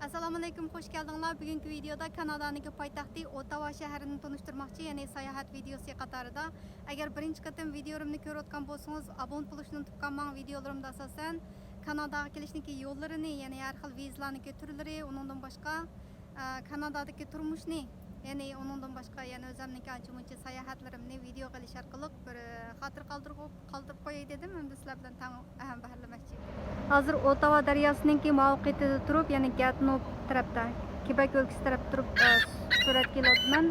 Assalomu alaykum, hoş geldinglar. Bugünkü videoda Kanada'nın poytaxti Ottawa şəhərini tanıştırmoqchi, ya'ni sayohat videosi qatorida. Agar birinchi qatim videomni ko'rayotgan bo'lsangiz, abon bo'lishni tutganman. Videolarimda asosan Kanadaga kelishniki yo'llarini, ya'ni har xil vizalarning turlari, undan boshqa Kanadadagi turmushni, ya'ni undan boshqa yana o'zimning ancha-muncha sayohatlarimni video qilish orqali bir xotir qoldirib qo'yay dedim. Endi sizlar bilan ham bahslasmoqchi. Hozir Ottawa daryosining mavqeida turib, ya'ni Gatineau tarafda, Quebec o'lkasi tarafda turib suratga olyapman.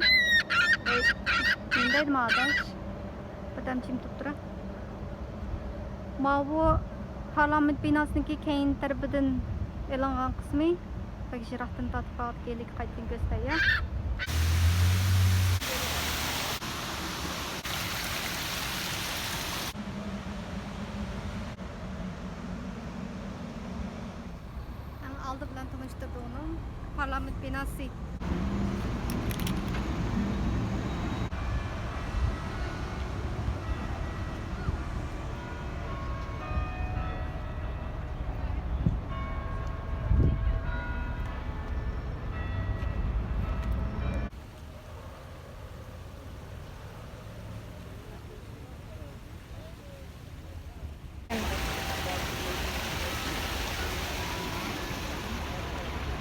Bunday ma'dash badamchim turibdi. Bu parlament binosining keyin tarafidan e'longan qismi. Bak jirahdan tatib olib keldik, qaytdan ko'rsatay. Aldı bilan tanıştırdı onu. Parlament binası.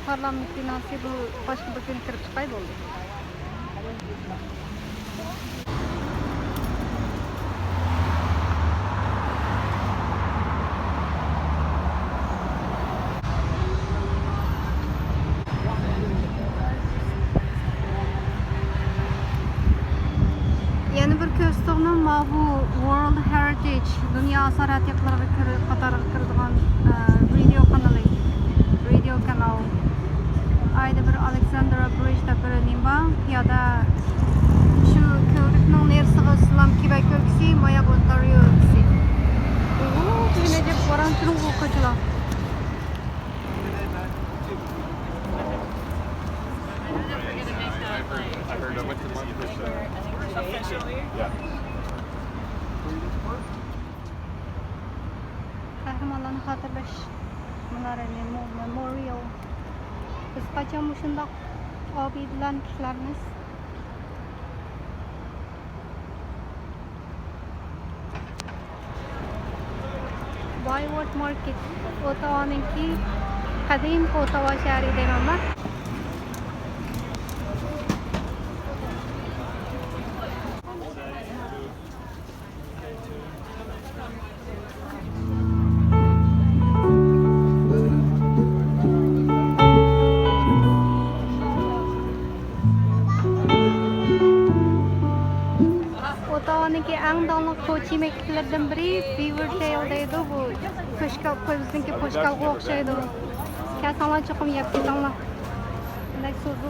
Parlament binası bu başka bir gün kırıp kayboldu. Yeni bir köstüğünün bu World Heritage Dünya Asarat Yakları Katarı kırdıgan video kanalı. Video kanal. Ayda bir Alexandra Bridge'da bir nimba ya da şu köprünün neresiga Islam Quebec ülkesi, Maya Ontario ülkesi. Yine de varan turun koçular. I heard I went to lunch with officially. Yeah. Kahramanlarını hatırlaş. Bunlar memorial. Biz kaçan şundaq abidilan kişilerimiz. Byward Market, Ottawa'nınki kadim Ottawa şehri dememler. Ottawa'nınki en danlıq koçi yemeklerden biri Beavertail'deydi bu. Bizimki poşkalga okşaydı. Kasanlar çokum yap ketanlar. Bunday so'zi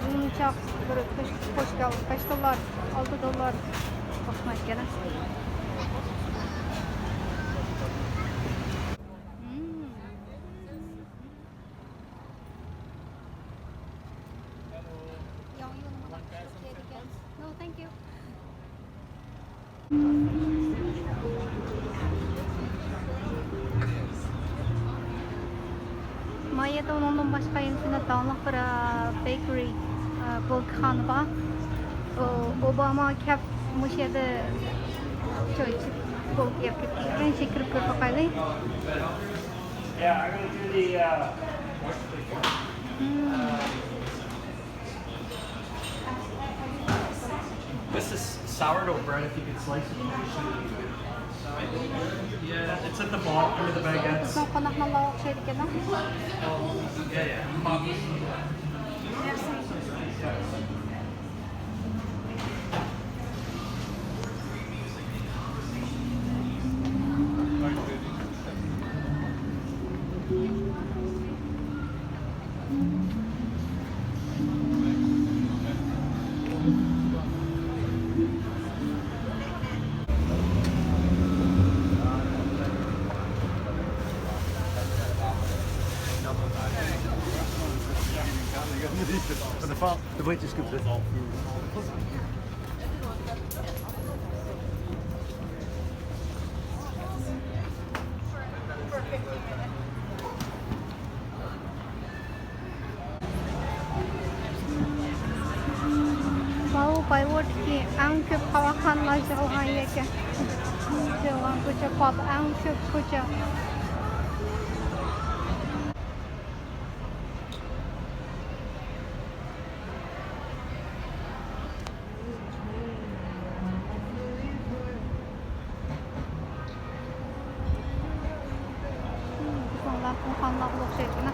uzunchaq bir poşkal. Kaç dolar? $6. Bakmak kerak. No, thank you. Mayada ondan başka yensine dağınıq bir bakery bulkanı var. Obama kep müşede çoğu bulk yapıp rençe kırıp bakaylı. Yeah, I'm going to do the This is sourdough bread if you could slice it. Yeah, it's at the bottom under the baguettes. Son konaklarla okşaydı gene. Yeah, yeah. The weight is good. Bayvot'ki en köp havaxonalashtirilgan ekan. Jilg'an ko'cha qoldi, en ko'p ko'cha. Bunlar muhammadlar o'xshaydi.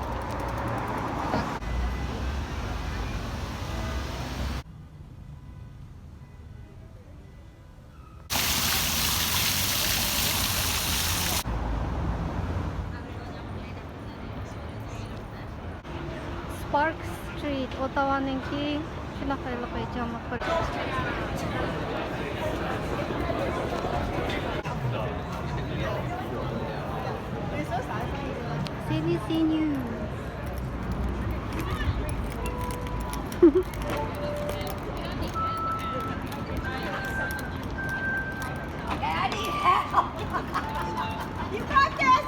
Park Street, Ottawa-ningki shunaqayliq jonliq bir. CBC News. You got this!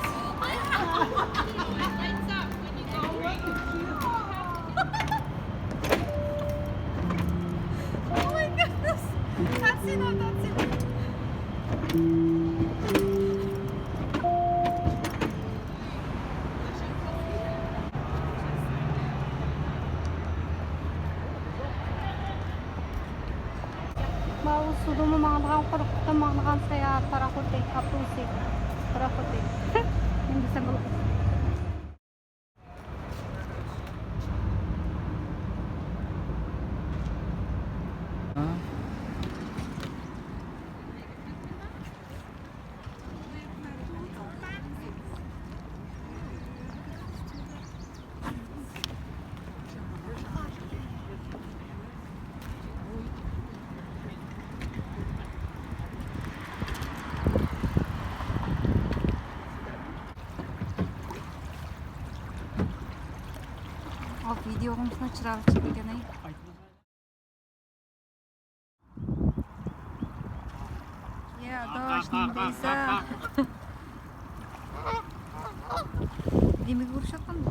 Oh my goodness! That's enough, that's enough. Mau sudumu manglagan qo'rqitib manglagan sayohat paraxote, avtobusi, paraxote. Endi sen bo'lib. Videomuzda chiroq chekkan. Ya, doshning deysa. Demak, urishayotganmi?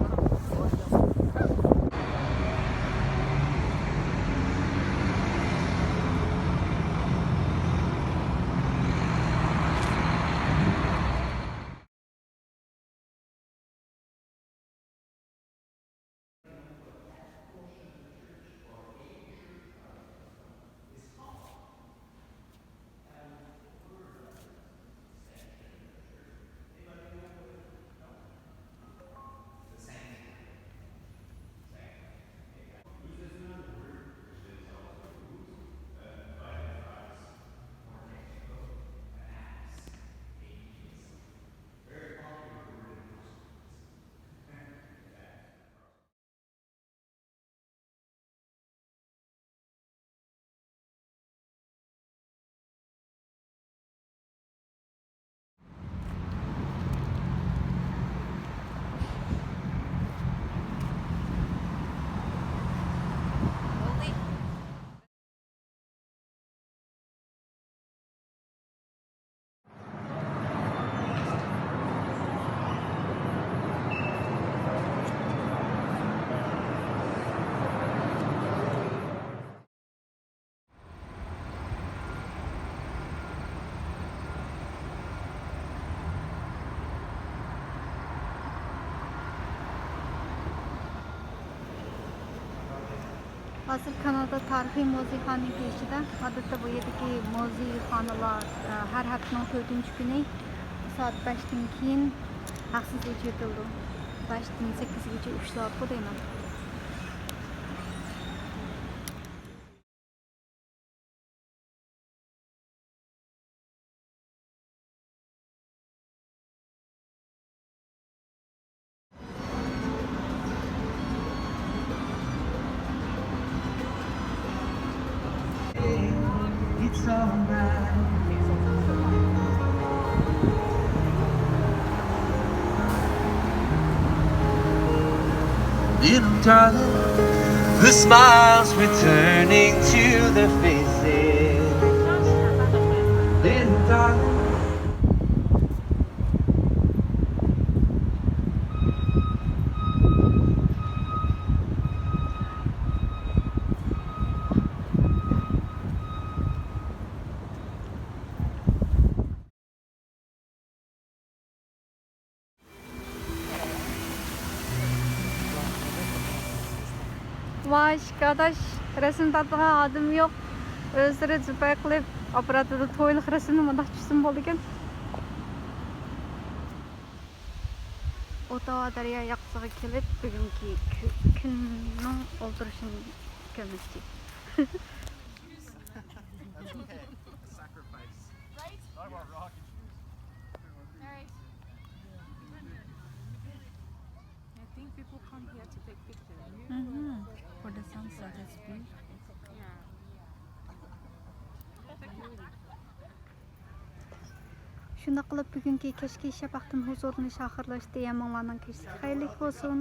Hozir Kanada tarixiy muzeyxonaning kirishida odatda bu yerdagi muzeyxonalar har haftaning 4-chi kuni soat 5dan keyin haqsiz o'chirildi. 5dan 8gacha 3 soat bu deyman. It's alright. Little darling, the smiles returning to their faces. Little darling. Vay arkadaş, resim tatlığa adım yok. Özleri zübay qilib, aparatıda to'yliq resimni mındak tushsin bo'lgan. Otawa daryo yaqsig'i kelib, bugungi kunning o'ldirishini ko'rmoqchi. I think people come here to take pictures. For the sunset, it's beautiful. Shunda qilib bugungi kechki shafaqdan huzurni shaharlashdi. Yamonlarning kechki xayrlik bo'lsin.